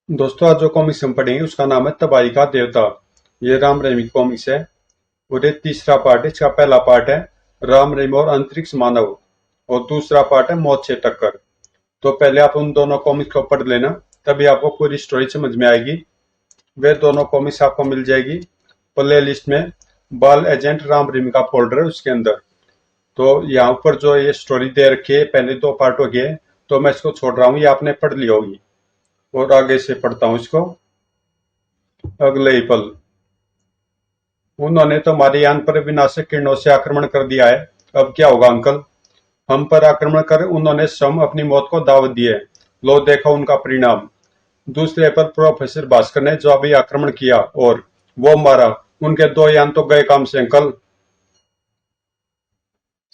दोस्तों, आज जो कॉमिक्स हम पढ़ेंगे उसका नाम है तबाही का देवता। ये राम रहीम की कॉमिक्स है और ये तीसरा पार्ट है। इसका पहला पार्ट है राम रहीम और अंतरिक्ष मानव और दूसरा पार्ट है मौत से टक्कर। तो पहले आप उन दोनों कॉमिक्स को पढ़ लेना, तभी आपको पूरी स्टोरी समझ में आएगी। वे दोनों कॉमिक्स आपको मिल जाएगी प्ले लिस्ट में। बाल एजेंट राम रहीम का फोल्डर है उसके अंदर। तो यहाँ पर जो ये स्टोरी दे रखी है पहले दो पार्टों की है, तो मैं इसको छोड़ रहा हूँ, ये आपने पढ़ ली होगी। और आगे से पढ़ता हूँ इसको। अगले ही पल उन्होंने तो हमारे यान पर विनाशक किरणों से आक्रमण कर दिया है। अब क्या होगा अंकल? हम पर आक्रमण कर उन्होंने स्वयं अपनी मौत को दावत दी है। लो देखो उनका परिणाम। दूसरे पर प्रोफेसर भास्कर ने जवाबी आक्रमण किया और वो मारा। उनके दो यान तो गए काम से अंकल।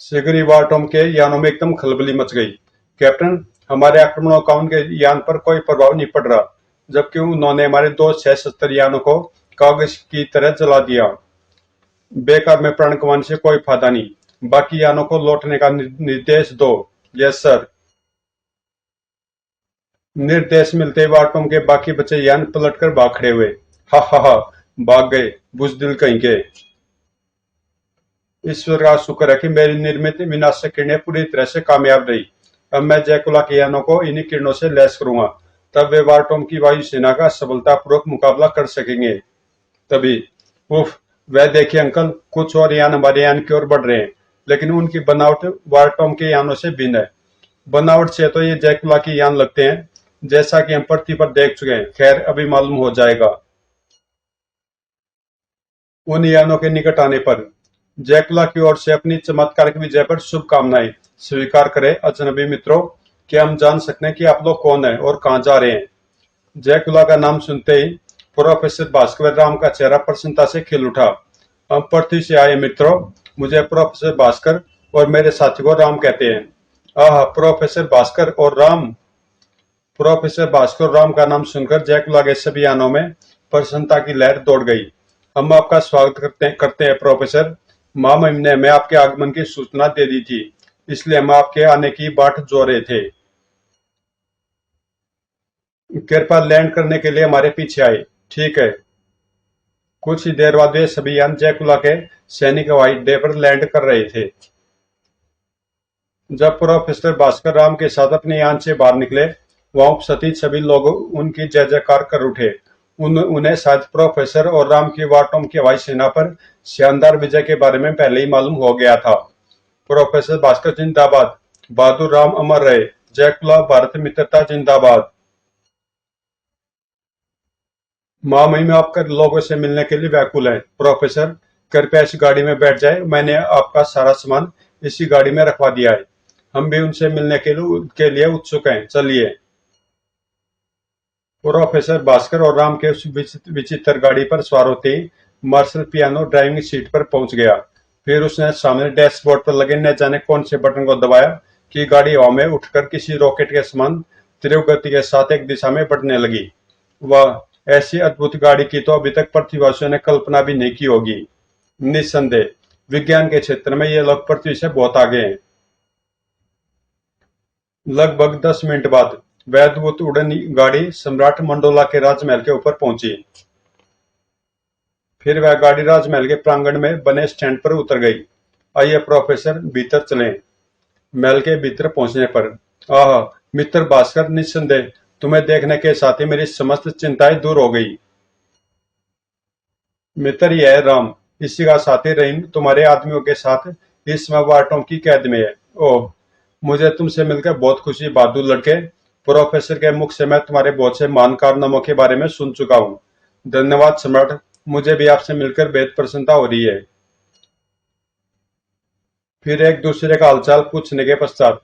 सिगरी वार्टोम के यानों में एकदम खलबली मच गई। कैप्टन, हमारे आक्रमणों का उनके यान पर कोई प्रभाव नहीं पड़ रहा, जबकि उन्होंने हमारे दो 670 यानों को कागज की तरह जला दिया। बेकार में प्राण गंवाने से कोई फायदा नहीं। बाकी यानों को लौटने का निर्देश दो। Yes sir. निर्देश मिलते ही वाटों के बाकी बचे यान पलटकर भाग खड़े हुए। हा हा हा, भाग गए बुजदिल कहीं के। ईश्वर का शुक्र है कि मेरी निर्मित विनाशक किरणें पूरी तरह से कामयाब रही। अब मैं जैकुला के यानों को इन्हीं किरणों से लैस करूंगा, तब वे वार्टोम की वायुसेना का सफलतापूर्वक मुकाबला कर सकेंगे। तभी उफ, वह देखिए अंकल, कुछ और यान हमारे यान की ओर बढ़ रहे हैं, लेकिन उनकी बनावट वार्टोम के यानों से भिन्न है। बनावट से तो ये जैकुला के यान लगते हैं, जैसा कि हम पृथ्वी पर देख चुके हैं। खैर, अभी मालूम हो जाएगा। उन यानों के निकट आने पर जैकुला की ओर से अपनी चमत्कारिक विजय पर शुभकामनाएं स्वीकार करें। अजनबी मित्रों, क्या हम जान सकते हैं कि आप लोग कौन हैं और कहाँ जा रहे हैं? जैकुला का नाम सुनते ही प्रोफेसर भास्कर राम का चेहरा प्रसन्नता से खिल उठा। हम पृथ्वी से आए मित्रों, मुझे प्रोफेसर भास्कर और मेरे साथी को राम कहते हैं। आह, प्रोफेसर भास्कर और राम। प्रोफेसर भास्कर और राम का नाम सुनकर जैकुला के सभी यानों में प्रसन्नता की लहर दौड़ गई। हम आपका स्वागत करते हैं प्रोफेसर। मामा ने हमें आपके आगमन की सूचना दे दी थी, इसलिए हम आपके आने की बाट जो रहे थे। कृपया लैंड करने के लिए हमारे पीछे आए। ठीक है। कुछ ही देर बाद वे सभी यान जैकुला के सैनिक हवाई अड्डे पर लैंड कर रहे थे। जब प्रोफेसर भास्कर राम के साथ अपने यान से बाहर निकले, वहां उपस्थित सभी लोग उनकी जय जयकार कर उठे। उन्हें शायद प्रोफेसर और राम की वाटोम की हवाई सेना पर शानदार विजय के बारे में पहले ही मालूम हो गया था। प्रोफेसर भास्कर जिंदाबाद, बहादुर राम अमर रहे, जैकुला भारत मित्रता जिंदाबाद। माँ महिम आपका लोगों से मिलने के लिए व्याकुल है। प्रोफेसर, कृपया इस गाड़ी में बैठ जाए, मैंने आपका सारा सामान इसी गाड़ी में रखवा दिया है। हम भी उनसे मिलने के लिए उत्सुक हैं, चलिए। प्रोफेसर भास्कर और राम के उस विचित्र गाड़ी पर सवार होते ही मार्शल पियानो ड्राइविंग सीट पर पहुंच गया। फिर उसने सामने डैशबोर्ड पर लगे न जाने कौन से बटन को दबाया कि गाड़ी हवा में उठकर किसी रॉकेट के समान तीव्र गति के साथ एक दिशा में बढ़ने लगी। वह ऐसी अद्भुत गाड़ी की तो अभी तक पृथ्वीवासियों ने कल्पना भी नहीं की होगी। निस्संदेह विज्ञान के क्षेत्र में ये लोग पृथ्वी से बहुत आगे हैं। लगभग 10 मिनट बाद वह अद्भुत उड़न गाड़ी सम्राट मंडोला के राजमहल के ऊपर पहुंची। फिर वह गाड़ी राजमहल के प्रांगण में बने स्टैंड पर उतर गई। आइए प्रोफेसर, भीतर चलें। महल के भीतर पहुंचने पर आह मित्र भास्कर, निस्संदेह तुम्हें देखने के साथ ही मेरी समस्त चिंताएं दूर हो गई। मित्र, यह है राम, इसी का साथी रहीम तुम्हारे आदमियों के साथ इस समय वार्टों की कैद में है। ओह, मुझे तुमसे मिलकर बहुत खुशी बहादुर लड़के। प्रोफेसर के मुख से मैं तुम्हारे बहुत से महान कारनामों के बारे में सुन चुका हूँ। धन्यवाद सम्राट, मुझे भी आपसे मिलकर बेहद प्रसन्नता हो रही है। फिर एक दूसरे का हालचाल पूछने के पश्चात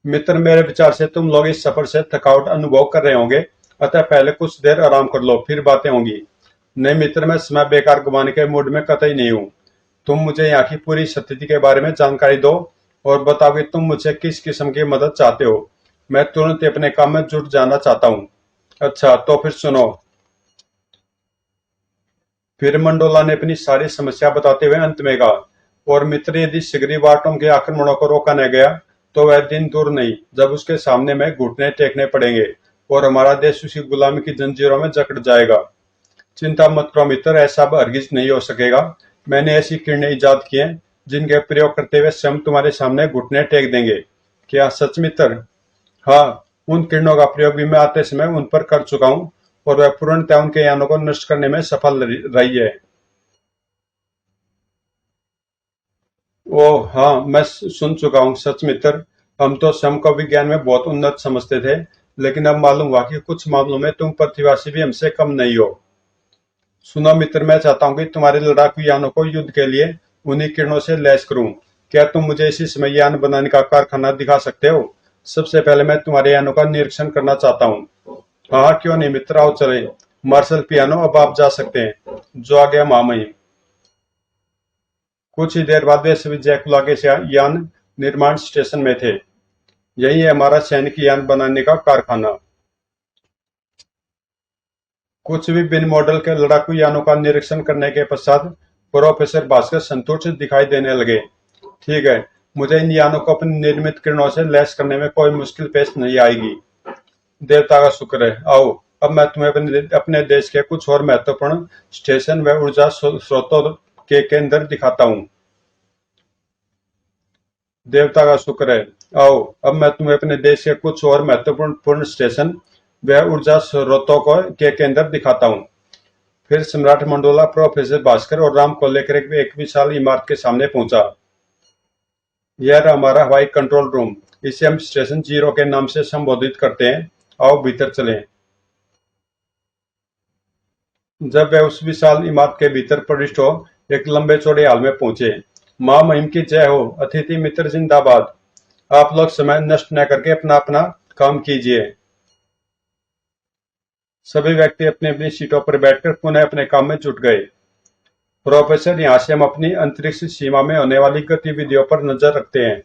मित्र, मेरे विचार से तुम लोग इस सफर से थकावट अनुभव कर रहे होंगे, अतः पहले कुछ देर आराम कर लो, फिर बातें होंगी। नहीं मित्र, मैं समय बेकार गंवाने के मूड में कतई नहीं हूँ। तुम मुझे यहाँ की पूरी स्थिति के बारे में जानकारी दो और बताओ कि तुम मुझसे किस किस्म की मदद चाहते हो। मैं तुरंत ही अपने काम में जुट जाना चाहता हूँ। अच्छा, तो फिर सुनो। फिर मंडोला ने अपनी सारी समस्या बताते हुए अंत में कहा, और मित्र, यदि सिगरी वाटों के आक्रमणों को रोका न गया तो वह दिन दूर नहीं जब उसके सामने में घुटने टेकने पड़ेंगे। और हमारा देश उसी गुलामी की जंजीरों में जकड़ जाएगा। चिंता मत करो मित्र, ऐसा अब हरगिज नहीं हो सकेगा। मैंने ऐसी किरणें इजाद की हैं जिनके प्रयोग करते हुए स्वयं तुम्हारे सामने घुटने टेक देंगे। क्या सच मित्र? हाँ, उन किरणों का प्रयोग भी मैं आते समय उन पर कर चुका हूँ और वह पूर्णतः उनके यानों को नष्ट करने में सफल रही है। ओह हाँ, मैं सुन चुका हूँ। सच मित्र, हम तो स्वयं को विज्ञान में बहुत उन्नत समझते थे, लेकिन अब मालूम हुआ कि कुछ मामलों में तुम पृथ्वीवासी भी हमसे कम नहीं हो। सुनो मित्र, मैं चाहता हूँ कि तुम्हारे लड़ाकू यानों को युद्ध के लिए उन्हीं किरणों से लैस करूँ। क्या तुम मुझे इसी समय यान बनाने का कारखाना दिखा सकते हो? सबसे पहले मैं तुम्हारे यानों का निरीक्षण करना चाहता हूँ। हाँ हाँ, क्यों नहीं मित्र, आओ चले। मार्शल पियानो, अब आप जा सकते हैं। जो आ गया मामई। कुछ ही देर बाद वे सभी जैकुला के यान निर्माण स्टेशन में थे। यही है हमारा सैनिक यान बनाने का कारखाना। कुछ भी बिन मॉडल के लड़ाकू यानों का निरीक्षण करने के पश्चात प्रोफेसर भास्कर संतुष्ट दिखाई देने लगे। ठीक है, मुझे इन यानों को अपनी निर्मित किरणों से लैस करने में कोई मुश्किल पेश नहीं आएगी। देवता का शुक्र है। आओ, अब मैं तुम्हें अपने देश के कुछ और महत्वपूर्ण स्टेशन व ऊर्जा स्रोतों के केंद्र दिखाता हूँ। देवता का शुक्र है। आओ, अब मैं तुम्हें अपने देश के कुछ और महत्वपूर्ण स्टेशन व ऊर्जा स्रोतों के केंद्र दिखाता हूँ। फिर सम्राट मंडोला प्रोफेसर भास्कर और राम को लेकर एक विशाल इमारत के सामने पहुंचा। यह रहा हमारा हवाई कंट्रोल रूम। इसे हम स्टेशन 0 के नाम से संबोधित करते हैं। आओ भीतर चलें। जब वे उस विशाल इमारत के भीतर प्रविष्ट हो, एक लंबे चौड़े हाल में पहुंचे। मां महिम की जय हो। अतिथि मित्र जिंदाबाद। आप लोग समय नष्ट न करके अपना अपना काम कीजिए। सभी व्यक्ति अपनी अपनी सीटों पर बैठकर पुनः अपने काम में जुट गए। प्रोफेसर, यहाँ से हम अपनी अंतरिक्ष सीमा में होने वाली गतिविधियों पर नजर रखते हैं।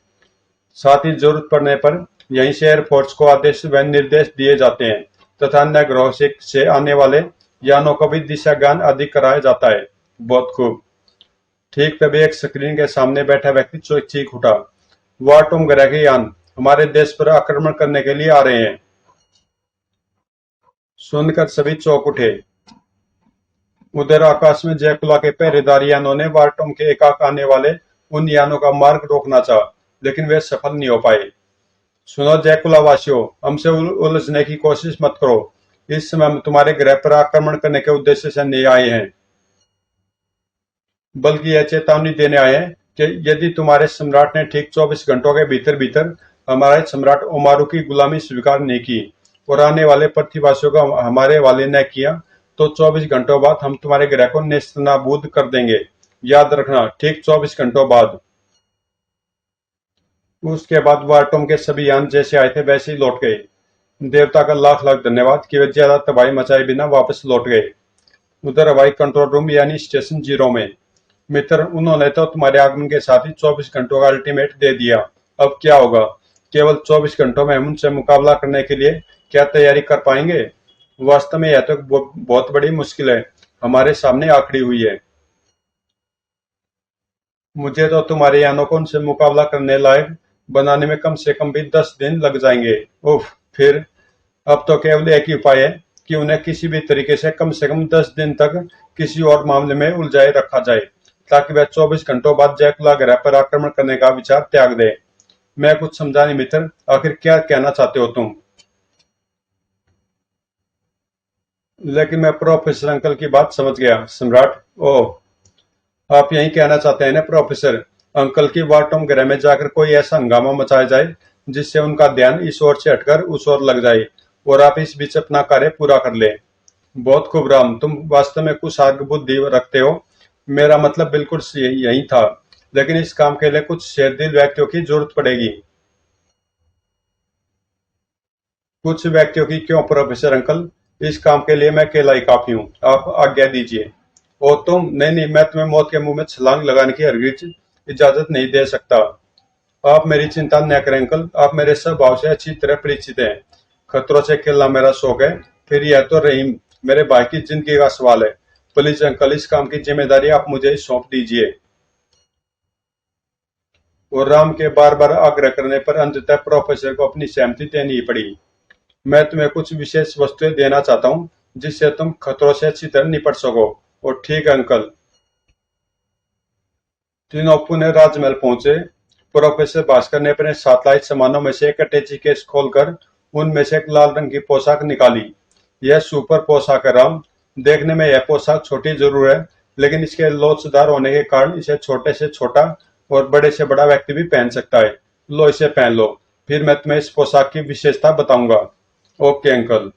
साथ ही जरूरत पड़ने पर यहीं से एयरफोर्स को आदेश व निर्देश दिए जाते हैं तथा अन्य ग्रहों से आने वाले यानों को भी दिशा ज्ञान आदि कराया जाता है। बहुत खूब। ठीक तभी एक स्क्रीन के सामने बैठा व्यक्ति चीख उठा, वाह, तुम ग्रह के यान हमारे देश पर आक्रमण करने के लिए आ रहे हैं। सुनकर सभी चौंक उठे। उधर आकाश में जयकुला के पहरेदार यानों ने वार्टोम के एकाक आने वाले उन यानों का मार्ग रोकना चाहा, लेकिन वे सफल नहीं हो पाए। सुनो जयकुला वासियों, हमसे उलझने की कोशिश मत करो। इस समय हम तुम्हारे ग्रह पर आक्रमण करने के उद्देश्य से नहीं आए हैं, बल्कि यह चेतावनी देने आए हैं कि यदि तुम्हारे सम्राट ने ठीक 24 घंटों के भीतर भीतर हमारे सम्राट ओमारू की गुलामी स्वीकार नहीं की और आने वाले पृथ्वीवासियों का हमारे वाले न किया, तो 24 घंटों बाद हम तुम्हारे ग्रह को नेस्तनाबूद कर देंगे। याद रखना, ठीक 24 घंटों बाद। उसके बाद वार्टोम के सभी यान जैसे आए थे वैसे ही लौट गए। देवता का लाख लाख धन्यवाद कि वे ज्यादा तबाही मचाए बिना वापस लौट गए। उधर हवाई कंट्रोल रूम यानी स्टेशन 0 में। मित्र, उन्होंने तो तुम्हारे आगमन के साथ ही 24 घंटों का अल्टीमेट दे दिया। अब क्या होगा? केवल 24 घंटों में हम उनसे मुकाबला करने के लिए क्या तैयारी कर पाएंगे? वास्तव में यह तो बहुत बड़ी मुश्किल है हमारे सामने आखड़ी हुई है। मुझे तो तुम्हारे यानों को उनसे मुकाबला करने लायक बनाने में कम से कम भी 10 दिन लग जाएंगे। उफ, फिर अब तो केवल एक ही उपाय है कि उन्हें किसी भी तरीके से कम 10 दिन तक किसी और मामले में उलझाए रखा जाए, ताकि वह 24 घंटों बाद जैकुला ग्रह पर आक्रमण करने का विचार त्याग दे। मैं कुछ समझा नहीं मित्र, आखिर क्या कहना चाहते हो तुम? लेकिन मैं प्रोफेसर अंकल की बात समझ गया। सम्राट, ओह, आप यही कहना चाहते हैं ना प्रोफेसर अंकल की वाटम ग्रह में जाकर कोई ऐसा हंगामा मचाया जाए जिससे उनका ध्यान इस ओर से हटकर उस ओर लग जाए और आप इस बीच अपना कार्य पूरा कर ले। बहुत खूब राम, तुम वास्तव में कुशाग्र बुद्धि रखते हो। मेरा मतलब बिल्कुल यही था, लेकिन इस काम के लिए कुछ शेरदिल व्यक्तियों की जरूरत पड़ेगी। कुछ व्यक्तियों की क्यों प्रोफेसर अंकल? इस काम के लिए मैं अकेला ही काफी हूँ। आप आज्ञा दीजिए। ओ तुम? नहीं नहीं, मैं तुम्हें मौत के मुंह में छलांग लगाने की हरगिज इजाजत नहीं दे सकता। आप मेरी चिंता न करें अंकल, आप मेरे स्वभाव से अच्छी तरह परिचित हैं। खतरों से खेलना मेरा शौक है। फिर यह तो रहीम मेरे भाई की जिंदगी का सवाल है। प्लीज अंकल, इस काम की जिम्मेदारी आप मुझे सौंप दीजिए। और राम के बार बार आग्रह करने पर अंततः प्रोफेसर को अपनी सहमति देनी ही पड़ी। मैं तुम्हें कुछ विशेष वस्तुएं देना चाहता हूँ जिससे तुम खतरों से अच्छी तरह निपट सको। और ठीक है अंकल। तीनों पुणे राजमहल पहुंचे। प्रोफेसर भास्कर ने अपने सातलाइट सामानों में से एक अटैची केस खोलकर उनमें से एक लाल रंग की पोशाक निकाली। यह सुपर पोशाक है राम। देखने में यह पोशाक छोटी जरूर है, लेकिन इसके लोचदार होने के कारण इसे छोटे से छोटा और बड़े से बड़ा व्यक्ति भी पहन सकता है। लो इसे पहन लो, फिर मैं तुम्हें इस पोशाक की विशेषता बताऊंगा। Okay uncle.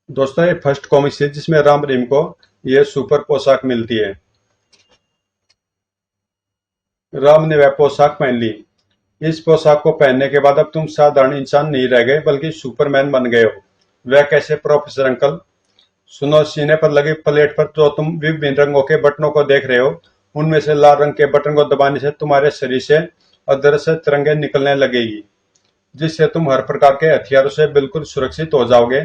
दोस्तों ये फर्स्ट कॉमिक्स है जिसमें राम रहीम को यह सुपर पोशाक मिलती है। राम ने वह पोशाक पहन ली। इस पोशाक को पहनने के बाद अब तुम साधारण इंसान नहीं रह गए बल्कि सुपरमैन बन गए हो। वह कैसे प्रोफेसर अंकल? सुनो, सीने पर लगी प्लेट पर जो तुम विभिन्न रंगों के बटनों को देख रहे हो, उनमें से लाल रंग के बटन को दबाने से तुम्हारे शरीर से अदृश्य तरंगें निकलने लगेगी, जिससे तुम हर प्रकार के हथियारों से बिल्कुल सुरक्षित हो जाओगे।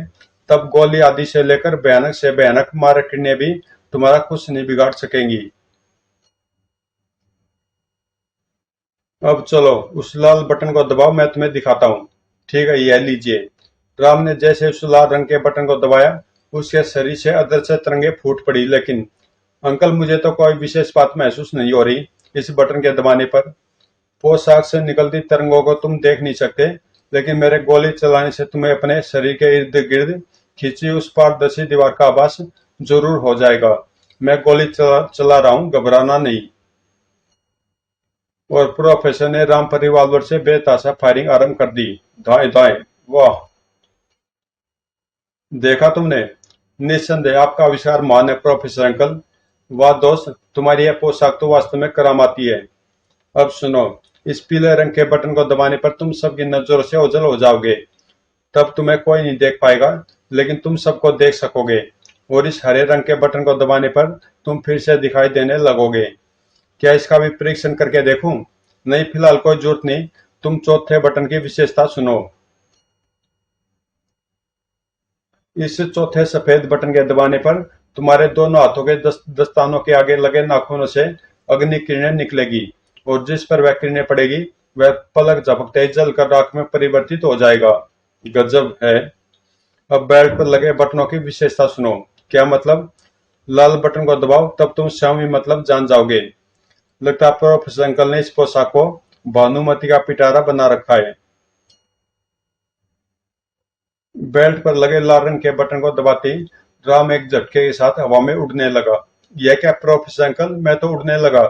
तब गोली आदि से लेकर भयानक से भयानक मारक किरणें भी तुम्हारा कुछ नहीं बिगाड़ सकेंगी। अब चलो उस लाल बटन को दबाओ, मैं तुम्हें दिखाता हूँ। ठीक है, यह लीजिए। राम ने जैसे उस लाल रंग के बटन को दबाया, उसके शरीर से अदृश्य तरंगे फूट पड़ी। लेकिन अंकल, मुझे तो कोई विशेष बात महसूस नहीं हो रही इस बटन के दबाने पर। पोशाक से निकलती तरंगों को तुम देख नहीं सकते, लेकिन मेरे गोली चलाने से तुम्हें अपने शरीर के इर्द गिर्द खींची उस पारदर्शी दीवार का आभास जरूर हो जाएगा। मैं गोली चला रहा हूँ, घबराना नहीं। और प्रोफेसर ने राम पर रिवॉल्वर से बेताशा फायरिंग आरंभ कर दी। दाएं दाएं। वाह, देखा तुमने? निस्संदेह आपका आविष्कार मान है प्रोफेसर अंकल। वाह दोस्त, तुम्हारी यह पोशाक तो वास्तव में करामाती है। अब सुनो, इस पीले रंग के बटन को दबाने पर तुम सबकी नजरों से ओझल हो जाओगे। तब तुम्हें कोई नहीं देख पाएगा, लेकिन तुम सबको देख सकोगे। और इस हरे रंग के बटन को दबाने पर तुम फिर से दिखाई देने लगोगे। क्या इसका भी परीक्षण करके देखूं? नहीं, फिलहाल कोई जरूरत नहीं। तुम चौथे बटन की विशेषता सुनो। इस चौथे सफेद बटन के दबाने पर तुम्हारे दोनों हाथों के दस्तानों के आगे लगे नाखूनों से अग्नि किरणें निकलेगी, और जिस पर वह किरणें पड़ेगी वह पलक झपकते ही जलकर राख में परिवर्तित हो जाएगा। गजब है। अब बेल्ट पर लगे बटनों की विशेषता सुनो। क्या मतलब? लाल बटन को दबाओ, तब तुम स्वामी मतलब जान जाओगे। लगता है प्रोफेसर अंकल ने इस पोशाक को भानुमति का पिटारा बना रखा है। बेल्ट पर लगे लाल रंग के बटन को दबाते ही राम एक झटके के साथ हवा में उड़ने लगा। यह क्या प्रोफेसर अंकल, मैं तो उड़ने लगा।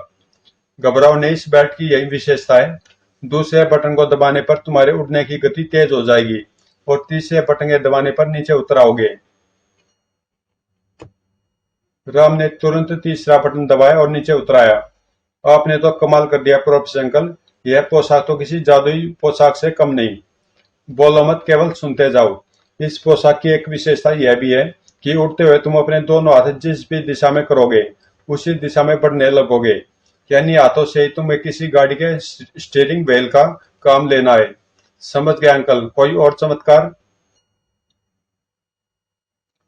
घबराओ नहीं, इस बेल्ट की यही विशेषता है। दूसरे बटन को दबाने पर तुम्हारे उड़ने की गति तेज हो जाएगी, और तीसरे बटन के दबाने पर नीचे उतर आओगे। राम ने तुरंत तीसरा बटन दबाया और नीचे उतराया। आपने तो कमाल कर दिया प्रोफेसर अंकल। यह पोशाक तो किसी जादुई पोशाक से कम नहीं। बोलो मत, केवल सुनते जाओ। इस पोशाक की एक विशेषता यह भी है कि उड़ते हुए तुम अपने दोनों हाथ जिस भी दिशा में करोगे उसी दिशा में बढ़ने लगोगे। यानी हाथों से ही तुम्हें किसी गाड़ी के स्टीयरिंग व्हील का काम लेना है। समझ गए अंकल? कोई और चमत्कार?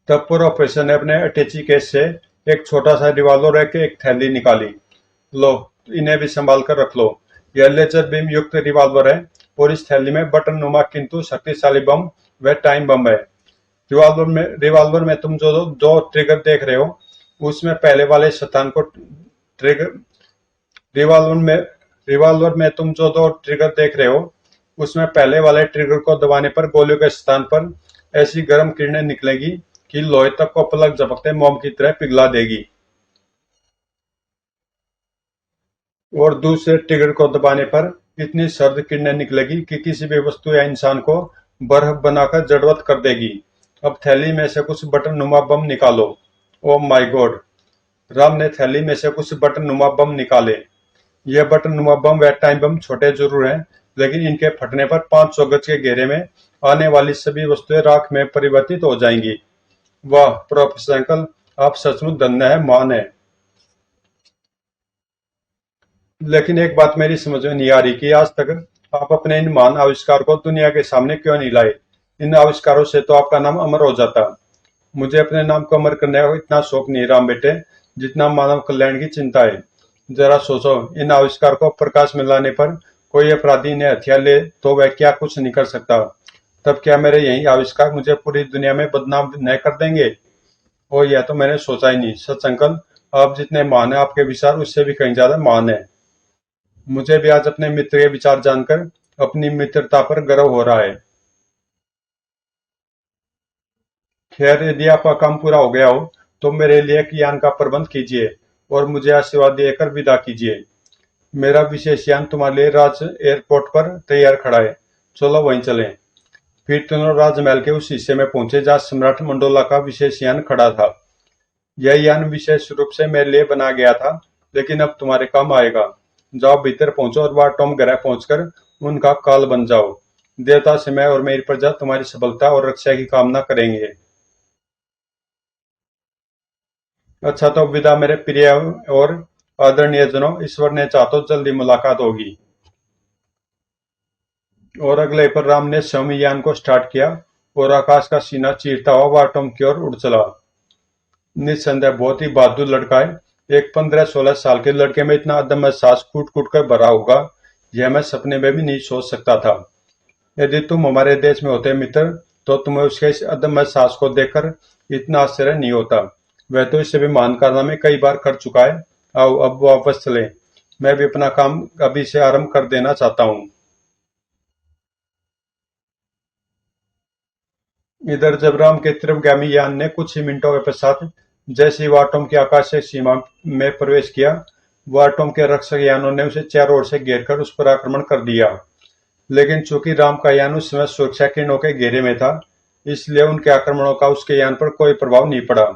तब प्रोफेसर ने अपने अटैची केस से एक छोटा सा रिवॉल्वर एक थैली निकाली। लो, इन्हें भी संभाल कर रख लो। यह लेजर बीम युक्त रिवॉल्वर है, और इस थैली में बटन नुमा किंतु शक्तिशाली बम व टाइम बम है। रिवॉल्वर में तुम जो दो ट्रिगर देख रहे हो, उसमें पहले वाले स्थान को ट्रिगर रिवॉल्वर में रिवॉल्वर में तुम जो दो ट्रिगर देख रहे हो, उसमें पहले वाले ट्रिगर को दबाने पर गोलियों के स्थान पर ऐसी गर्म किरणें निकलेगी कि लोहे तक को पलक झपकते मोम की तरह पिघला देगी। और दूसरे ट्रिगर को दबाने पर इतनी सर्द किरणें निकलेगी कि किसी भी वस्तु या इंसान को बर्फ बनाकर जड़वत कर देगी। अब थैली में से कुछ बटन नुमा बम निकालो। Oh my God! राम ने थैली में से कुछ बटन नुमा बम निकाले। यह बटन नुमा बम व टाइम बम छोटे जरूर हैं, लेकिन इनके फटने पर 500 गज के घेरे में आने वाली सभी वस्तुएं राख में परिवर्तित हो जाएंगी। वाह प्रोफेसर अंकल, आप सचमुच धन्य है, मान है। लेकिन एक बात मेरी समझ में नहीं आ रही कि आज तक आप अपने इन महान आविष्कार को दुनिया के सामने क्यों नहीं लाए। इन आविष्कारों से तो आपका नाम अमर हो जाता। मुझे अपने नाम को अमर करने का इतना शौक नहीं राम बेटे, जितना मानव कल्याण की चिंता है। जरा सोचो, इन आविष्कार को प्रकाश में लाने पर कोई अपराधी इन्हें हथियार ले तो वह क्या कुछ नहीं कर सकता। तब क्या मेरे यही आविष्कार मुझे पूरी दुनिया में बदनाम न कर देंगे? ओ, यह तो मैंने सोचा ही नहीं। सच अंकल, आप जितने महान हैं आपके विचार उससे भी कहीं ज्यादा महान है। मुझे भी आज अपने मित्र के विचार जानकर अपनी मित्रता पर गर्व हो रहा है। खैर, यदि आपका काम पूरा हो गया हो तो मेरे लिए एक यान का प्रबंध कीजिए और मुझे आशीर्वाद देकर विदा कीजिए। मेरा विशेष यान तुम्हारे लिए राज एयरपोर्ट पर तैयार खड़ा है। चलो वहीं चलें। फिर तीनों राजमहल के उस हिस्से में पहुंचे जहाँ सम्राट मंडोला का विशेष यान खड़ा था। यह यान विशेष रूप से मेरे लिए बना गया था, लेकिन अब तुम्हारे काम आएगा। जाओ, भीतर पहुंचो और वाटोम ग्रह पहुंचकर उनका काल बन जाओ। देवता से मैं और मेरी प्रजा तुम्हारी सफलता और रक्षा की कामना करेंगे। अच्छा, तो विदा मेरे प्रिय और आदरणीय जनों, ईश्वर ने चाहा तो जल्दी मुलाकात होगी। और अगले पर राम ने स्वयं यान को स्टार्ट किया और आकाश का सीना चीरता हुआ वाटोम की ओर उड़ चला। निस्संदेह बहुत ही बहादुर लड़का है। एक 15-16 साल के लड़के में इतना अदम्य साहस कूट कूट कर भरा होगा, यह मैं सपने में भी नहीं सोच सकता था। यदि तुम हमारे देश में होते मित्र, तो तुम्हें उसके इस अदम्य साहस को देखकर इतना आश्चर्य नहीं होता। वह तो इससे भी महान कारनामे कई बार कर चुका है। आओ अब वापस चले। मैं भी अपना काम अभी से आरंभ कर देना चाहता हूँ। इधर जब राम के त्रिवगामी यान ने कुछ ही मिनटों के पश्चात जैसे ही वाटोम की आकाशीय सीमा में प्रवेश किया, वाटोम के रक्षक यानों ने उसे चारों ओर से घेरकर उस पर आक्रमण कर दिया। लेकिन चूंकि राम का यान उस समय सुरक्षा किरणों के घेरे में था, इसलिए उनके आक्रमणों का उसके यान पर कोई प्रभाव नहीं पड़ा।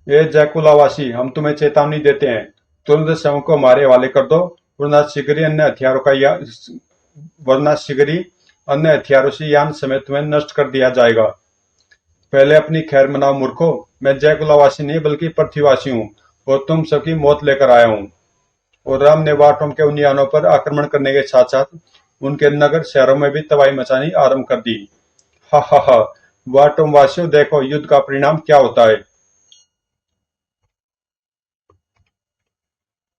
ये जैकुलावासी, हम तुम्हें चेतावनी देते हैं, तुरंत शवों को हमारे हवाले कर दो, वरना शीघ्र ही अन्य हथियारों का या वरना शीघ्र ही अन्य हथियारों से यान समेत तुम्हें नष्ट कर दिया जाएगा। पहले अपनी खैर मनाओ मूर्खो। मैं जयकुलावासी नहीं बल्कि पृथ्वीवासी हूँ और तुम सबकी मौत लेकर आया हूँ। और राम ने वाटोम के उन यानों पर आक्रमण करने के साथ साथ उनके नगर शहरों में भी तबाही मचानी आरंभ कर दी। हा हा हा। वाटोम वासियों, देखो युद्ध का परिणाम क्या होता है।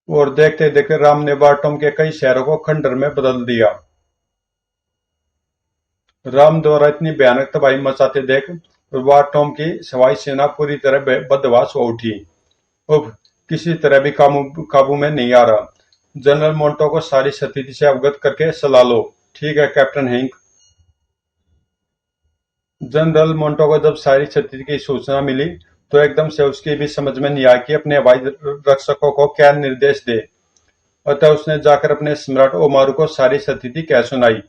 और देखते देखते राम ने वाटोम के कई शहरों को खंडर में बदल दिया। राम द्वारा इतनी भयानक तबाही मचाते देख वाटोम की सवाई सेना पूरी तरह बदहवास हो उठी। अब किसी तरह भी काबू में नहीं आ रहा। जनरल मोंटो को सारी स्थिति से अवगत करके सलाह लो। ठीक है कैप्टन हिंक। जनरल मोंटो को जब सारी स्थिति की सूचना मिली तो एकदम से उसकी भी समझ में नहीं आया कि अपने हवाई रक्षकों को क्या निर्देश दे। अतः उसने जाकर अपने सम्राट ओमारू को सारी स्थिति कह सुनाई।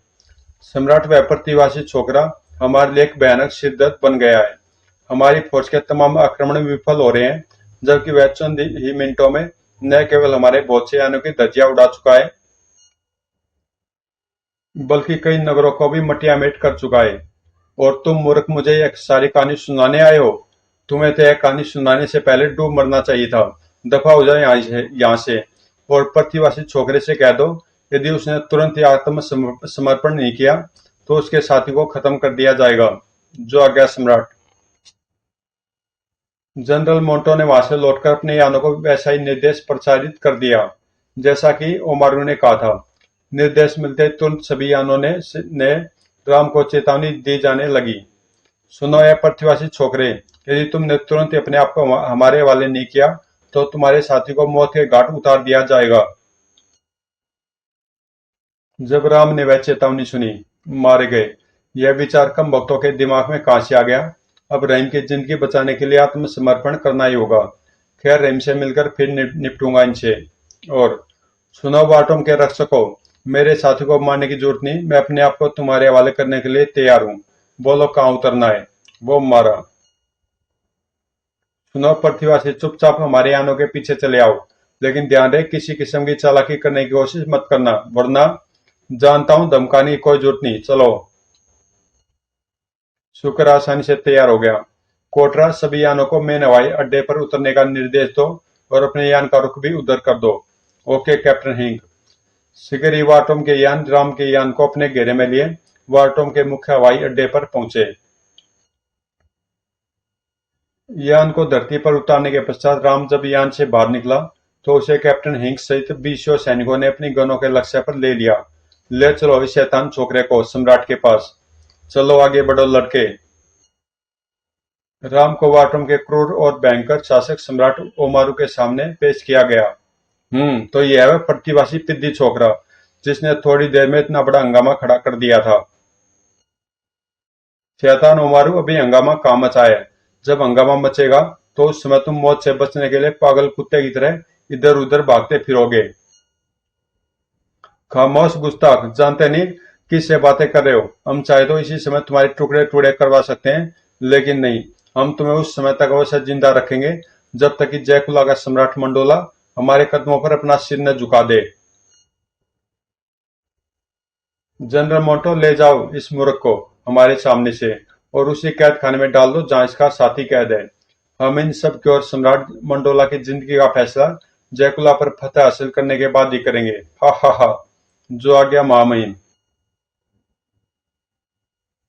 सम्राट, वह प्रतिवासी छोकरा हमारे लिए एक भयानक शिद्दत बन गया है। हमारी फौज के तमाम आक्रमण विफल हो रहे हैं, जबकि वह चंद ही मिनटों में न केवल हमारे बहुत से यानों की धज्जियां उड़ा चुका है, बल्कि कई नगरों को भी मटियामेट कर चुका है। और तुम मूर्ख मुझे एक सारी कहानी सुनाने आए हो? तुम्हें तो यह कहानी सुनाने से पहले डूब मरना चाहिए था। दफा हो जाए यहाँ से। और प्रतिवासी छोकरे से कह दो, यदि उसने तुरंत ही समर्पण नहीं किया तो उसके साथी को खत्म कर दिया जाएगा। जो आज्ञा सम्राट। जनरल मोंटो ने वहां से लौटकर अपने यानों को वैसा ही निर्देश प्रचारित कर दिया जैसा कि ओमारू ने कहा था। निर्देश मिलते तुरंत सभी यानों ने राम को चेतावनी दी जाने लगी। सुनो यह पृथ्वीवासी छोकरे, यदि तुमने तुरंत अपने आप को हमारे हवाले नहीं किया तो तुम्हारे साथी को मौत के घाट उतार दिया जाएगा। जब राम ने वह चेतावनी सुनी, मारे गए, यह विचार कम भक्तों के दिमाग में कहां से आ गया। अब रहीम की जिंदगी बचाने के लिए आत्मसमर्पण करना ही होगा। खैर, रहीम से मिलकर फिर निपटूंगा इनसे। और सुनो वाटोम के रक्षकों, मेरे साथी को मारने की जरूरत नहीं। मैं अपने आप को तुम्हारे हवाले करने के लिए तैयार हूँ। बोलो कहाँ उतरना है। वो मारा। सुनो पृथ्वीवासी, चुपचाप हमारे यानों के पीछे चले आओ, लेकिन ध्यान रहे किसी किस्म की चालाकी करने की कोशिश मत करना, वरना जानता हूं धमकाने की कोई जरूरत नहीं। चलो। शुक्र आसानी से तैयार हो गया। कोटरा, सभी यानों को मेन हवाई अड्डे पर उतरने का निर्देश दो और अपने यान का रुख भी उधर कर दो। ओके कैप्टन हिंक। शीघ्र ही वाटोम के यान राम के यान को अपने घेरे में लिए वाटोम के मुख्य हवाई अड्डे पर पहुंचे। यान को धरती पर उतारने के पश्चात राम जब यान से बाहर निकला तो उसे कैप्टन हिंक सहित 20 सैनिकों ने अपनी गनों के लक्ष्य पर ले लिया। ले चलो इस शैतान छोकरे को सम्राट के पास। चलो आगे बढ़ो लड़के। राम को वाटम के क्रूर और भयंकर शासक सम्राट ओमारू के सामने पेश किया गया। तो यह है वह प्रतिवासी पिद्दी छोकरा जिसने थोड़ी देर में इतना बड़ा हंगामा खड़ा कर दिया था। शैतान ओमारू अभी हंगामा कहाँ मचा है। जब हंगामा मचेगा तो उस समय तुम मौत से बचने के लिए पागल कुत्ते की तरह इधर उधर भागते फिरोगे। खामोश गुस्ताख, जानते नहीं किससे बातें कर रहे हो। हम चाहे तो इसी समय तुम्हारे टुकड़े टुकड़े करवा सकते हैं, लेकिन नहीं, हम तुम्हें उस समय तक अवश्य जिंदा रखेंगे जब तक कि जयकुला का सम्राट मंडोला हमारे कदमों पर अपना सिर न झुका दे। जनरल मोंटो, ले जाओ इस मूर्ख को हमारे सामने से और उसी कैद खाने में डाल दो जहां इसका साथी कैद है। हम इन सब की और सम्राट मंडोला की जिंदगी का फैसला जयकुला पर फतह हासिल करने के बाद ही करेंगे। हा हा हा। जो आ गया महामहिम।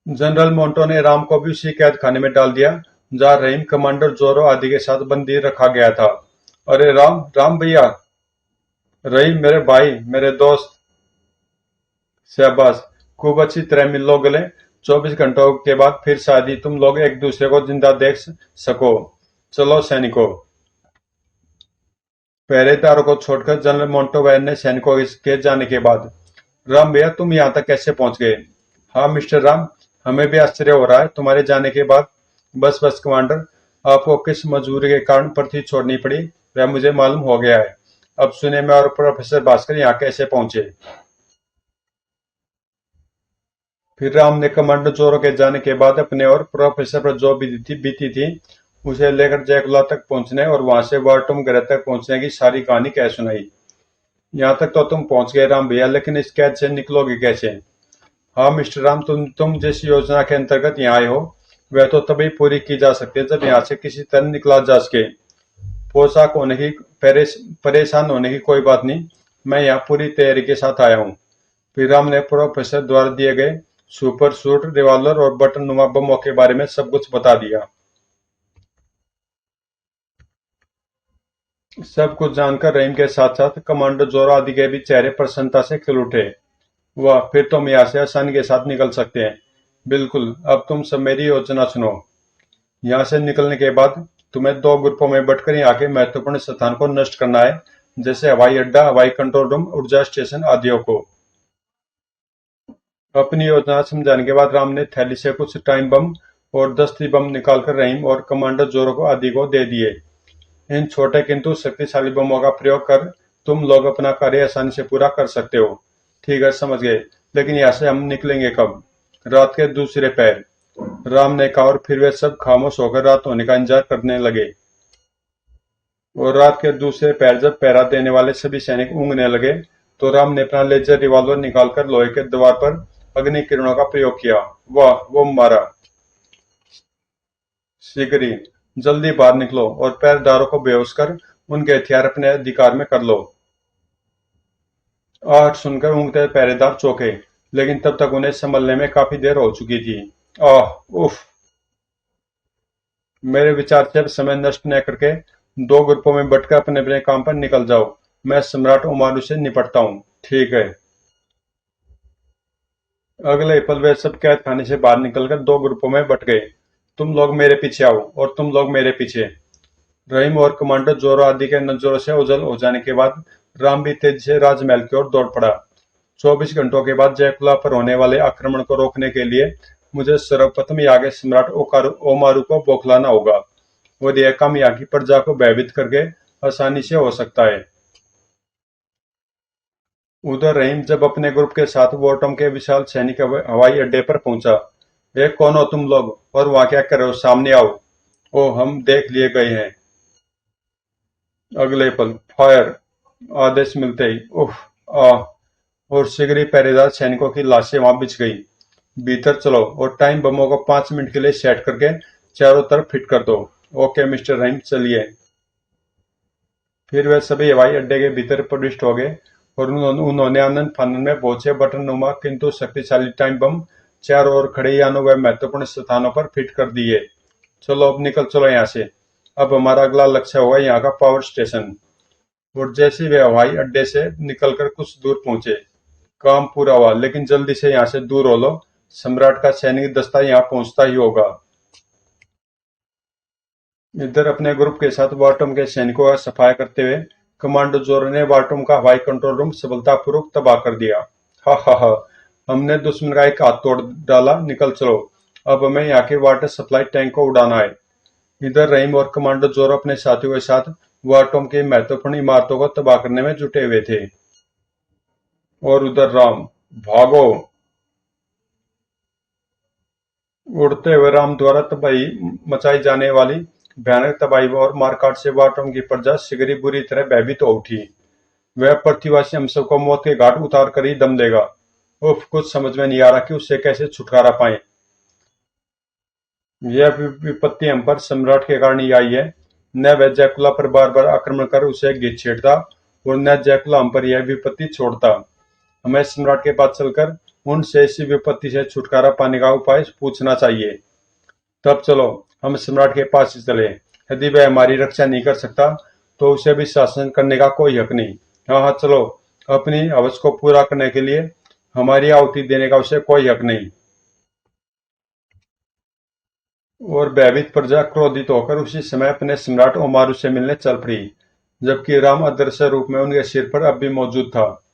जनरल मोंटो ने राम को भी उसी कैद खाने में डाल दिया जहां रहीम, कमांडर जोरो आदि के साथ बंदी रखा गया था। अरे राम, राम भैया। रहीम मेरे भाई, मेरे दोस्त। शाबाश, खूब अच्छी तरह मिल लो गले। 24 घंटों के बाद फिर शायद ही तुम लोग एक दूसरे को जिंदा देख सको। चलो सैनिकों। पहरेदारों को छोड़कर जनरल मोंटोवैन ने सैनिकों के जाने के बाद, राम भैया तुम यहाँ तक कैसे पहुंच गए। हाँ मिस्टर राम, हमें भी आश्चर्य हो रहा है तुम्हारे जाने के बाद। बस बस कमांडर, आपको किस मजबूरी के कारण पृथ्वी छोड़नी पड़ी वह मुझे मालूम हो गया है। अब सुने, मैं और प्रोफेसर भास्कर यहाँ कैसे पहुंचे। फिर राम ने कमांडर जोरो के जाने के बाद अपने और प्रोफेसर पर जो बीती थी उसे लेकर जयकुला तक पहुंचने और वहां से वार्टुम ग्रह तक पहुंचने की सारी कहानी कह सुनाई। यहाँ तक तो तुम पहुंच गए राम भैया, लेकिन इस कैद से निकलोगे कैसे। हाँ मिस्टर राम, तुम जिस योजना के अंतर्गत यहाँ आए हो वह तो तभी पूरी की जा सकती है जब यहाँ से किसी तरह निकला जा सके। पोशाक होने की परेशान होने की कोई बात नहीं, मैं यहाँ पूरी तैयारी के साथ आया हूँ। फिर राम ने प्रोफेसर द्वारा दिए गए सुपर सूट, रिवॉल्वर और बटन नुमा बमों के बारे में सब कुछ बता दिया। सब कुछ जानकर रहीम के साथ साथ कमांडो जोरा आदि के भी चेहरे प्रसन्नता से खिल उठे। वाह, फिर तुम यहाँ से आसानी के साथ निकल सकते हैं। बिल्कुल, अब तुम सब मेरी योजना सुनो। यहाँ से निकलने के बाद तुम्हें 2 ग्रुपों में बंटकर यहाँ के महत्वपूर्ण स्थान को नष्ट करना है, जैसे हवाई अड्डा, हवाई कंट्रोल रूम, ऊर्जा स्टेशन आदियों को। अपनी योजना समझाने के बाद राम ने थैली से कुछ टाइम बम और दस्ती बम निकालकर रहीम और कमांडर जोरो को आदि को दे दिए। इन छोटे किंतु शक्तिशाली बमों का प्रयोग कर तुम लोग अपना कार्य आसानी से पूरा कर सकते हो। ठीक है, समझ गए, लेकिन यहाँ से हम निकलेंगे कब। रात के दूसरे पहर, राम ने कहा, और फिर वे सब खामोश होकर रात होने का इंतजार करने लगे। और रात के दूसरे पहर जब पहरा देने वाले सभी सैनिक ऊँघने लगे तो राम ने अपना लेजर रिवॉल्वर निकालकर लोहे के द्वार पर अग्नि किरणों का प्रयोग किया। वाह, वो मारा। शीघ्र ही, जल्दी बाहर निकलो और पहरेदारों को बेहोश कर उनके हथियार अपने अधिकार में कर लो। आहट सुनकर ऊँघते पहरेदार चौंके, लेकिन तब तक उन्हें संभलने में काफी देर हो चुकी थी। आह, उफ। मेरे विचार से अब समय नष्ट न करके 2 ग्रुपों में बंटकर अपने अपने काम पर निकल जाओ। मैं सम्राट उमारू से निपटता हूँ। ठीक है। अगले ही पल वे सब कैद खाने से बाहर निकलकर 2 ग्रुपों में बंट गए। तुम लोग मेरे पीछे आओ और तुम लोग मेरे पीछे। रहीम और कमांडर जोरो आदि के नजरों से ओझल हो जाने के बाद राम भी तेजी से राजमहल की ओर दौड़ पड़ा। 24 घंटों के बाद जयकुला पर होने वाले आक्रमण को रोकने के लिए मुझे सर्वप्रथम यहाँ के सम्राट ओमारू को बौखलाना होगा और यह काम यहाँ की प्रजा को भयभीत करके आसानी से हो सकता है। उधर रहीम जब अपने ग्रुप के साथ वोटम के विशाल सैनिक हवाई अड्डे पर पहुंचा। ये कौन हो तुम लोग और वहां क्या कर रहे हो, सामने आओ। ओ, हम देख लिए गए हैं। अगले पल फायर आदेश मिलते ही उफ, आ और शीघ्र ही पहरेदार सैनिकों की लाशें वहां बिछ गई। भीतर चलो और टाइम बमों को 5 मिनट के लिए सेट करके चारों तरफ फिट कर दो। ओके मिस्टर रहीम, चलिए। फिर वे सभी हवाई अड्डे के भीतर प्रविष्ट हो गए और उन्होंने आनंद फानंद में बहुत से बटन नुमा किंतु शक्तिशाली टाइम बम चारों ओर खड़े यानों व महत्वपूर्ण स्थानों पर फिट कर दिए। चलो अब निकल चलो यहाँ से। अब हमारा अगला लक्ष्य होगा यहाँ का पावर स्टेशन। और जैसे वे हवाई अड्डे से निकलकर कुछ दूर पहुंचे, काम पूरा हुआ, लेकिन जल्दी से यहाँ से दूर हो लो, सम्राट का सैनिक दस्ता यहाँ पहुंचता ही होगा। इधर अपने ग्रुप के साथ वाटम के सैनिकों का सफाया करते हुए कमांडो जोरो ने वाटम का हवाई कंट्रोल रूम सफलतापूर्वक तबाह कर दिया। हा हा हा, हमने दुश्मन का एक हाथ तोड़ डाला, निकल चलो, अब हमें यहाँ के वाटर सप्लाई टैंक को उड़ाना है। इधर रहीम और कमांडो जोरो अपने साथियों के साथ वाटम की महत्वपूर्ण इमारतों को तबाह करने में जुटे हुए थे। और उधर राम, भागो। उड़ते हुए राम द्वारा तबाही मचाई जाने वाली भयानक तबाही और मारकाट से वाटम की प्रजा शीघ्र ही बुरी तरह भयभीत हो उठी। वह पृथ्वीवासी हम सबको मौत के घाट उतार कर ही दम देगा। उफ, कुछ समझ में नहीं आ रहा कि उससे कैसे छुटकारा पाए। यह विपत्ति हम पर सम्राट के कारण ही आई है। न वह जैकुला पर बार बार आक्रमण कर उसे घिस छेड़ता और न जैकुला हम पर यह विपत्ति छोड़ता। हमें सम्राट के पास चलकर उनसे इसी विपत्ति से छुटकारा पाने का उपाय पूछना चाहिए। तब चलो हम सम्राट के पास ही चले। यदि वह हमारी रक्षा नहीं कर सकता तो उसे भी शासन करने का कोई हक नहीं। हाँ हाँ चलो, अपनी हवस को पूरा करने के लिए हमारी आहुति देने का उसे कोई हक नहीं। और भयभीत प्रजा क्रोधित होकर उसी समय अपने सम्राट ओमारू से मिलने चल पड़ी, जबकि राम अदृश्य रूप में उनके सिर पर अब भी मौजूद था।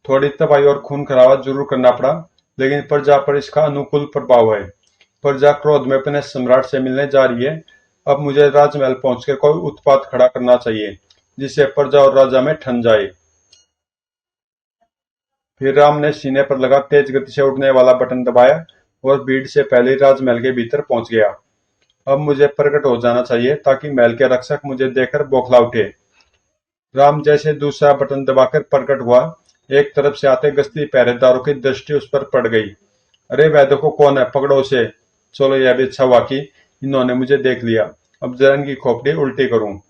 थोड़ी तबाही और खून खराबा जरूर करना पड़ा, लेकिन प्रजा पर इसका अनुकूल प्रभाव है। प्रजा क्रोध में अपने सम्राट से मिलने जा रही है। अब मुझे राजमहल पहुंचकर कोई उत्पात खड़ा करना चाहिए जिससे प्रजा और राजा में ठन जाए। फिर राम ने सीने पर लगा तेज गति से उड़ने वाला बटन दबाया और भीड़ से पहले राजमहल के भीतर पहुंच गया। अब मुझे प्रकट हो जाना चाहिए ताकि महल के रक्षक मुझे देखकर बौखला उठे। राम जैसे दूसरा बटन दबाकर प्रकट हुआ, एक तरफ से आते गश्ती पहरेदारों की दृष्टि उस पर पड़ गई। अरे वह देखो कौन है, पकड़ो उसे। चलो, यह भी अच्छा हुआ कि इन्होंने मुझे देख लिया। अब जरा इनकी खोपड़ी उल्टी करूं।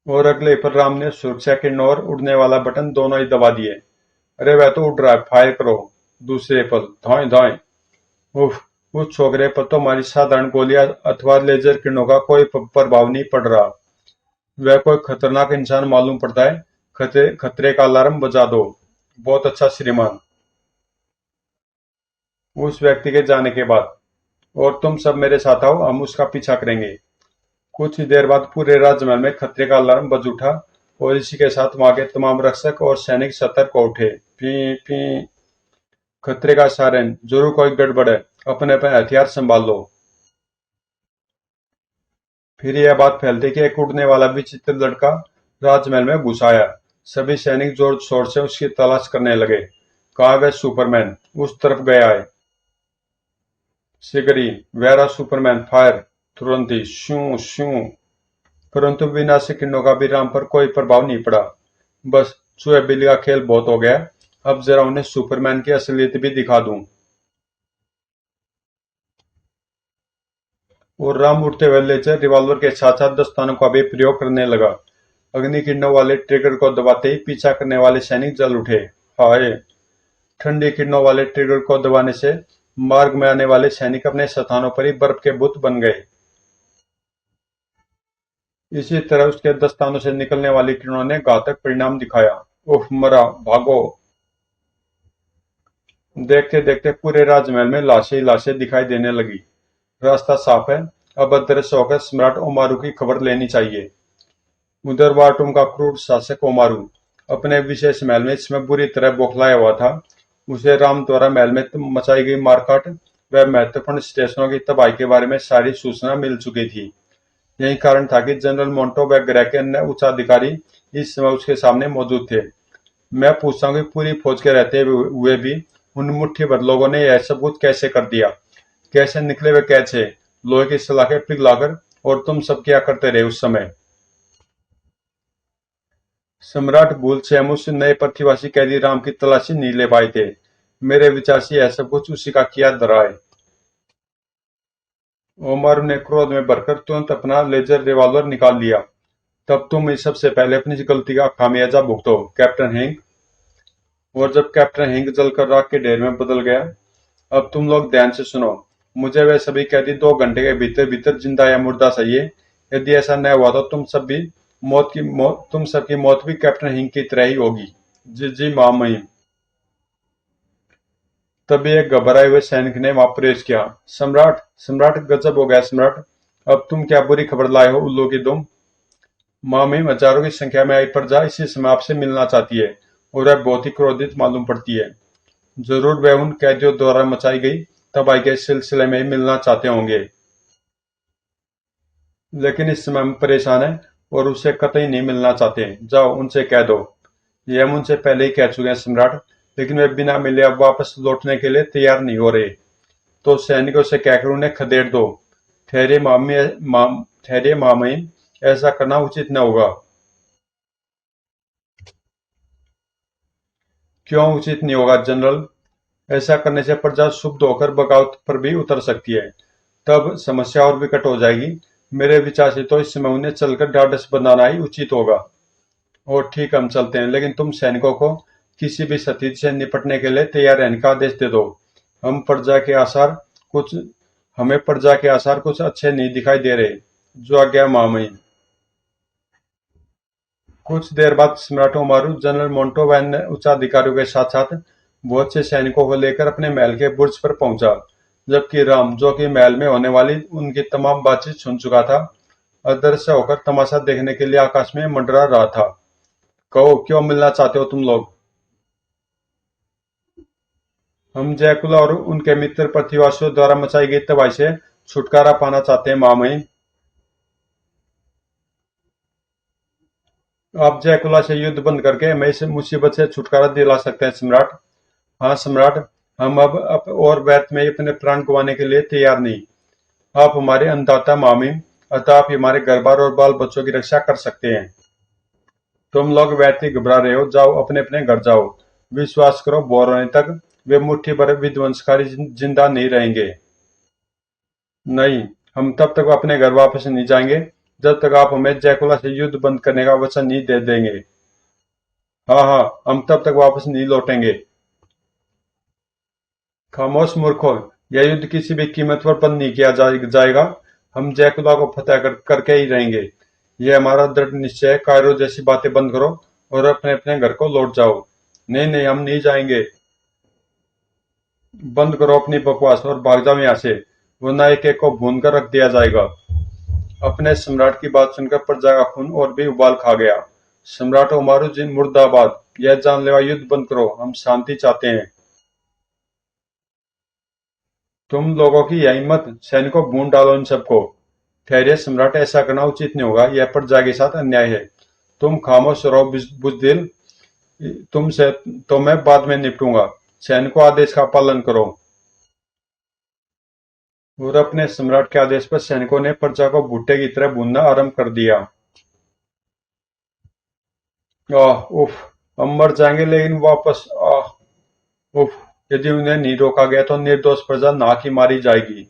और अगले पर राम ने सुरक्षा किरण और उड़ने वाला बटन दोनों ही दबा दिए। अरे वह तो उड़ रहा है, फायर करो। दूसरे पर धाएं धाएं। उफ, उस छोकरे पर तो हमारी साधारण गोलियां अथवा लेजर किरणों का कोई प्रभाव नहीं पड़ रहा। वह कोई खतरनाक इंसान मालूम पड़ता है। खतरे खतरे का अलार्म बजा दो। बहुत अच्छा श्रीमान। उस व्यक्ति के जाने के बाद, और तुम सब मेरे साथ आओ, हम उसका पीछा करेंगे। कुछ ही देर बाद पूरे राजमहल में खतरे का अलार्म बज उठा और इसी के साथ वहां के तमाम रक्षक और सैनिक सतर्क हो उठे। पी पी, खतरे का सायरन, जरूर कोई गड़बड़ है, अपने अपने हथियार संभाल लो। फिर यह बात फैलती कि एक उड़ने वाला विचित्र लड़का राजमहल में घुस आया। सभी सैनिक जोर शोर से उसकी तलाश करने लगे। कहा वह सुपरमैन उस तरफ गया है। सिगरी, वेरा सुपरमैन फायर। तुरंत ही शू शू। परंतु विनाशक किरणों का भी राम पर कोई प्रभाव नहीं पड़ा। बस चूहे बिल्ली का खेल बहुत हो गया, अब जरा उन्हें सुपरमैन की असलियत भी दिखा दूं। और राम उड़ते हुए लेकर रिवॉल्वर के साथ साथ दस्तानों का भी प्रयोग करने लगा। अग्नि किरणों वाले ट्रिगर को दबाते ही पीछा करने वाले सैनिक जल उठे। हाय! ठंडी किरणों वाले ट्रिगर को दबाने से मार्ग में आने वाले सैनिक अपने स्थानों पर ही बर्फ के बुत बन गए। इसी तरह उसके दस्तानों से निकलने वाली किरणों ने घातक परिणाम दिखाया। उफ, मरा, भागो। देखते देखते पूरे राजमहल में लाशें ही लाशें दिखाई देने लगी। रास्ता साफ है, अब अदृश्य होकर सम्राट ओमारू की खबर लेनी चाहिए। उधर वाटुम का क्रूर शासक ओमारू अपने विशेष महल में इसमें बुरी तरह बौखलाया हुआ था। उसे राम द्वारा महल में मचाई गई मारकाट व महत्वपूर्ण स्टेशनों की तबाही के बारे में सारी सूचना मिल चुकी थी। यही कारण था कि जनरल मोंटो व ग्रह के अन्य उच्चाधिकारी इस समय उसके सामने मौजूद थे। मैं पूछता हूँ कि पूरी फौज के रहते हुए भी उन मुट्ठी भर लोगों ने यह सब कुछ कैसे कर दिया? कैसे निकले वे कैसे लोहे की सलाखें पिघलाकर? और तुम सब क्या करते रहे उस समय? सम्राट भूल से हम उस नए पृथ्वीवासी कैदी राम की तलाशी नहीं ले पाए थे। मेरे विचार से यह सब कुछ उसी का किया धरा है। ओमर ने क्रोध में भरकर तुरंत अपना लेजर रिवॉल्वर निकाल लिया। तब तुम इस सबसे पहले अपनी गलती का खामियाजा भुगतो, कैप्टन हिंक। और जब कैप्टन हिंक जलकर राख के ढेर में बदल गया, अब तुम लोग ध्यान से सुनो। मुझे वे सभी कैदी 2 घंटे के भीतर भीतर जिंदा या मुर्दा चाहिए। यदि ऐसा न हुआ तो तुम सबकी मौत भी कैप्टन हिंक की तरह ही होगी। जी जी मामई। तभी एक घबराए हुए सैनिक ने वहां प्रवेश किया। सम्राट सम्राट, गजब हो गया सम्राट, अब तुम क्या बुरी खबर लाए हो उल्लू की दुम। मामई, हजारों की संख्या में आई प्रजा इसी समय आपसे मिलना चाहती है और वह बहुत ही क्रोधित मालूम पड़ती है। जरूर वह उन कैदियों द्वारा मचाई गई तबाही के सिलसिले में ही मिलना चाहते होंगे, लेकिन इस समय हम परेशान हैं और उससे कतई नहीं मिलना चाहते। जाओ उनसे कह दो। ये हम उनसे पहले ही कह चुके हैं सम्राट, लेकिन वे बिना मिले अब वापस लौटने के लिए तैयार नहीं हो रहे। तो सैनिकों से कहकर उन्हें खदेड़ दो। ठहरे मामी, ठहरे मामईन, ऐसा करना उचित न होगा। क्यों उचित नहीं होगा जनरल? ऐसा करने से प्रजा क्षुब्ध होकर बगावत पर भी उतर सकती है। तब समस्या और विकट हो जाएगी। मेरे विचार से तो इस समय उन्हें चलकर ढाढ़स बंधाना ही उचित होगा। और ठीक, हम चलते हैं, लेकिन तुम सैनिकों को किसी भी स्थिति से निपटने के लिए तैयार रहने का आदेश दे दो। हम प्रजा के आसार कुछ हमें प्रजा के आसार कुछ अच्छे नहीं दिखाई दे रहे। जो आज्ञा मामई। कुछ देर बाद सम्राट ओमारू जनरल मोंटो व अन्य उच्चाधिकारियों के साथ साथ बहुत से सैनिकों को लेकर अपने महल के बुर्ज पर पहुंचा, जबकि राम, जो कि महल में होने वाली उनकी तमाम बातचीत सुन चुका था, अदृश्य होकर तमाशा देखने के लिए आकाश में मंडरा रहा था। कहो, क्यों मिलना चाहते हो तुम लोग? हम जयकुला और उनके मित्र पृथ्वीवासियों द्वारा मचाई गई तबाही से छुटकारा पाना चाहते हैं मामई। आप जयकुला से युद्ध बंद करके हमें इस मुसीबत से छुटकारा दिला सकते हैं सम्राट। हाँ सम्राट, हम अब और व्यर्थ में अपने प्राण गंवाने के लिए तैयार नहीं। आप हमारे अन्नदाता मामी, अतः आप हमारे घर बार और बाल बच्चों की रक्षा कर सकते हैं। तुम लोग व्यर्थ ही घबरा रहे हो, जाओ अपने अपने घर जाओ। विश्वास करो, भोर होने तक वे मुट्ठी भर विध्वंसकारी जिंदा नहीं रहेंगे। नहीं, हम तब तक अपने घर वापस नहीं जाएंगे जब तक आप हमें जयकुला से युद्ध बंद करने का वचन नहीं दे देंगे। हाँ हाँ, हम तब तक वापस नहीं लौटेंगे। खामोश मूर्खों, यह युद्ध किसी भी कीमत पर बंद नहीं किया जाएगा। हम जयकुला को फतेह करके ही रहेंगे। यह हमारा दृढ़ निश्चय है। कायरो जैसी बातें बंद करो और अपने अपने घर को लौट जाओ। नहीं नहीं, हम नहीं जाएंगे। बंद करो अपनी बकवास और भाग जाओ यहाँ से, वरना एक एक को भून कर रख दिया जाएगा। अपने सम्राट की बात सुनकर प्रजा का खून और भी उबाल खा गया। सम्राट ओमारू जिन मुर्दाबाद, यह जानलेवा युद्ध बंद करो, हम शांति चाहते हैं। तुम लोगों की यह हिम्मत, सैनिकों भून डालो इन सबको। ठहरिए सम्राट, ऐसा करना उचित नहीं होगा, यह प्रजा के साथ अन्याय है। तुम खामोश रहो बुजदिल, तुमसे तो मैं बाद में निपटूंगा। सैनिकों, आदेश का पालन करो। और अपने सम्राट के आदेश पर सैनिकों ने प्रजा को भुट्टे की तरह भूनना आरंभ कर दिया। आह उफ, हम मर जाएंगे लेकिन वापस, आह उफ, यदि उन्हें नहीं रोका गया तो निर्दोष प्रजा नाक ही मारी जाएगी।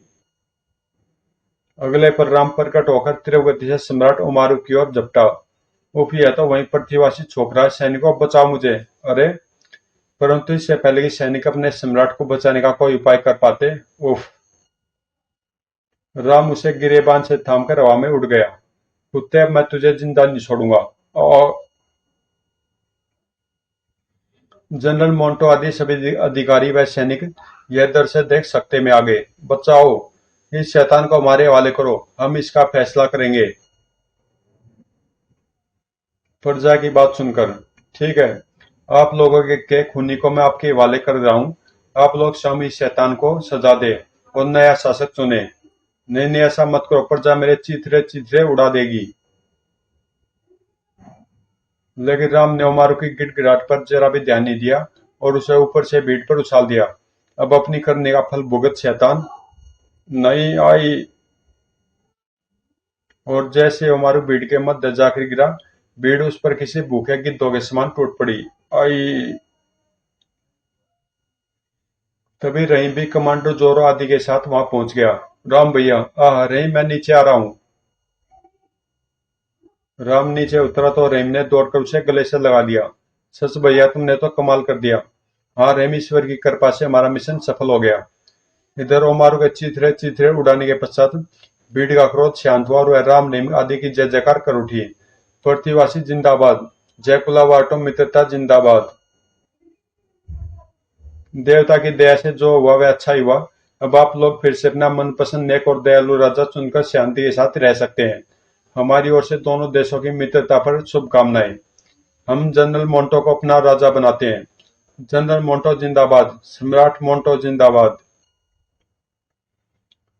अगले पर राम प्रकट होकर तीव्र गति से सम्राट ओमारू की ओर झपटा। उफ, यह तो वहीं पृथ्वीवासी छोक रहा है। सैनिकों, बचाओ मुझे। अरे, परंतु इससे पहले कि सैनिक अपने सम्राट को बचाने का कोई उपाय कर पाते, उफ, राम उसे गिरेबान से थामकर हवा में उड़ गया। कुत्ते, अब मैं तुझे जिंदा नहीं छोड़ूंगा। और जनरल मोंटो आदि सभी अधिकारी व सैनिक यह दृश्य देख सकते में आ गए। बचाओ, इस शैतान को हमारे हवाले करो, हम इसका फैसला करेंगे। प्रजा की बात सुनकर, ठीक है, आप लोगों के खूनी को मैं आपके हवाले कर रहा हूँ। आप लोग स्वयं इस शैतान को सजा दे और नया शासक चुने। नहीं नहीं, ऐसा मत करो, प्रजा मेरे चीथड़े चीथड़े उड़ा देगी। लेकिन राम ने उमारू की गिड़गिड़ाहट पर जरा भी ध्यान नहीं दिया और उसे ऊपर से भीड़ पर उछाल दिया। अब अपनी करने का फल भुगत शैतान। नहीं आई। और जैसे उमारू भीड़ के मध्य जाकर गिरा, भीड़ उस पर किसी भूखे गिद्धों के समान टूट पड़ी। आई। तभी रहीम भी कमांडो जोरो आदि के साथ वहां पहुंच गया। राम भैया, आह रहीम, मैं नीचे आ रहा हूँ। राम नीचे उतरा तो रहीम ने दौड़कर उसे गले से लगा लिया। सच भैया, तुमने तो कमाल कर दिया। हाँ रहीम, ईश्वर की कृपा से हमारा मिशन सफल हो गया। इधर ओमारू के चीथड़े चीथड़े उड़ाने के पश्चात भीड़ का क्रोध शांत हुआ और वह राम रहीम आदि की जय जयकार कर उठी। पृथ्वीवासी जिंदाबाद, जयकुला वाटो मित्रता जिंदाबाद। देवता की दया से जो हुआ वह अच्छा ही हुआ। अब आप लोग फिर से अपना मनपसंद नेक और दयालु राजा चुनकर शांति के साथ रह सकते हैं। हमारी ओर से दोनों देशों की मित्रता पर शुभकामनाएं। हम जनरल मोंटो को अपना राजा बनाते हैं। जनरल मोंटो जिंदाबाद, सम्राट मोंटो जिंदाबाद।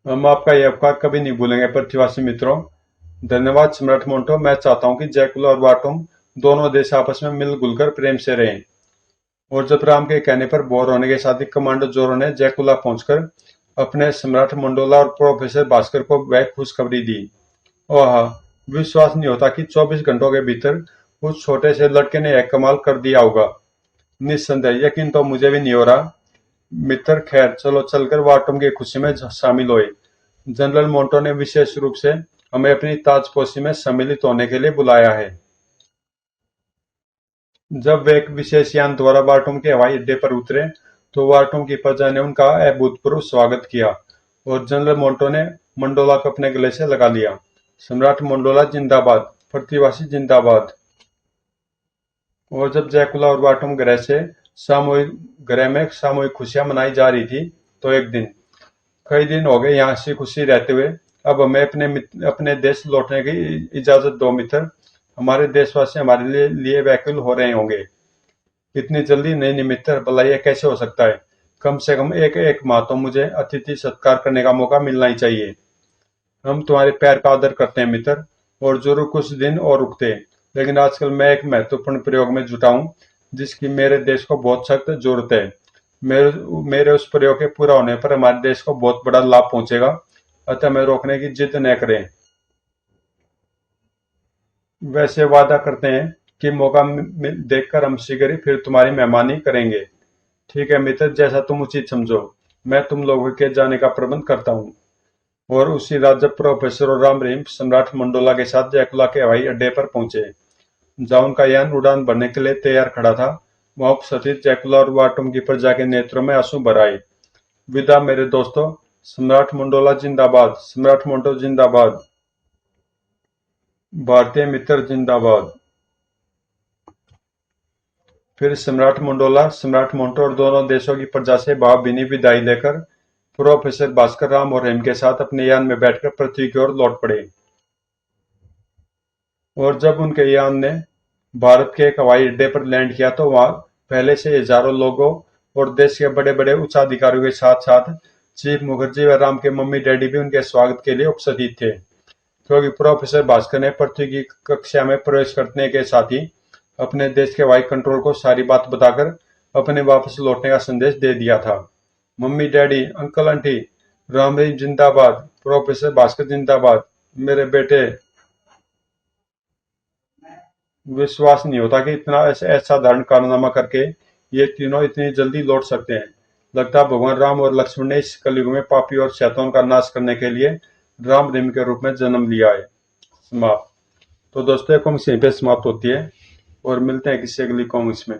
हम आपका यह उपकार कभी नहीं भूलेंगे पृथ्वीवासी मित्रों। धन्यवाद सम्राट मोंटो। मैं चाहता हूँ कि जैकुला और वाटुम दोनों देश आपस में मिलजुल कर प्रेम से रहें। और जब राम के कहने पर बोर होने के साथ ही कमांडर जोरो ने जैकुला पहुंचकर अपने सम्राट मंडोला और प्रोफेसर भास्कर को वह खुशखबरी दी। ओह, विश्वास नहीं होता कि 24 घंटों के भीतर उस छोटे से लड़के ने यह कमाल कर दिया होगा। निस्संदेह यकीन तो मुझे भी नहीं हो रहा। मित्र, खैर चलो चलकर वाटम की खुशी में शामिल हुए। जनरल मोंटो ने विशेष रूप से हमें अपनी ताजपोशी में सम्मिलित होने के लिए बुलाया है। जब वे एक विशेष यान द्वारा वाटुम के हवाई अड्डे पर उतरे तो वाटुम की प्रजा ने उनका अभूतपूर्व स्वागत किया और जनरल मोंटो ने मंडोला को अपने गले से लगा लिया। सम्राट मंडोला जिंदाबाद, पृथ्वीवासी जिंदाबाद। और जब जैकुला और वाटुम ग्रह में सामूहिक खुशियां मनाई जा रही थी तो एक दिन, कई दिन हो गए यहाँ से खुशी रहते हुए, अब हमें अपने देश लौटने की इजाजत दो मित्र। हमारे देशवासी हमारे लिए व्याकुल हो रहे होंगे। इतनी जल्दी नहीं नहीं मित्र, भला यह कैसे हो सकता है। कम से कम एक एक माह तो मुझे अतिथि सत्कार करने का मौका मिलना ही चाहिए। हम तुम्हारे प्यार का आदर करते हैं मित्र, और जरूर कुछ दिन और रुकते। लेकिन आजकल मैं एक महत्वपूर्ण प्रयोग में जुटा हूँ जिसकी मेरे देश को बहुत सख्त जरूरत है। मेरे मेरे उस प्रयोग के पूरा होने पर हमारे देश को बहुत बड़ा लाभ पहुंचेगा, अतः मैं रोकने की जिद न करें। वैसे वादा करते हैं कि मौका देखकर हम शीघ्र ही फिर तुम्हारी मेहमानी करेंगे। ठीक है मित्र, जैसा तुम उचित समझो। मैं तुम लोगों के जाने का प्रबंध करता हूँ। और उसी रात जब प्रोफेसर और राम रहीम सम्राट मंडोला के साथ जैकुला के हवाई अड्डे पर पहुंचे, जहां उनका यान उड़ान भरने के लिए तैयार खड़ा था, वहां उपस्थित जैकुला और वाटुम की प्रजा के नेत्रों में आंसू भर आए। विदा मेरे दोस्तों। सम्राट मंडोला जिंदाबाद, सम्राट मोंटो जिंदाबाद, भारतीय मित्र जिंदाबाद। फिर सम्राट मंडोला, सम्राट मोंटो और दोनों देशों की प्रजा से भावभीनी विदाई लेकर प्रोफेसर भास्कर राम और रहीम के साथ अपने यान में बैठकर पृथ्वी की ओर लौट पड़े। और जब उनके यान ने भारत के एक हवाई अड्डे पर लैंड किया तो वहां पहले से हजारों लोगों और देश के बड़े बड़े उच्चाधिकारियों के साथ साथ चीफ मुखर्जी व राम के मम्मी डैडी भी उनके स्वागत के लिए उपस्थित थे। क्योंकि प्रोफेसर भास्कर ने पृथ्वी की कक्षा में प्रवेश करने के साथ ही अपने देश के हवाई कंट्रोल को सारी बात बताकर अपने वापस लौटने का संदेश दे दिया था। Mummy daddy, uncle aunty, Ram Rahim जिंदाबाद, प्रोफेसर भास्कर जिंदाबाद। मेरे बेटे, विश्वास नहीं होता कि इतना असाधारण कारनामा करके ये तीनों इतनी जल्दी लौट सकते हैं। लगता है भगवान राम और लक्ष्मण ने इस कलयुग में पापी और शैतान का नाश करने के लिए राम रहीम के रूप में जन्म लिया है। समाप्त। तो दोस्तों, कॉमिक्स यहीं पे समाप्त होती है और मिलते हैं किसी अगली कॉमिक्स में।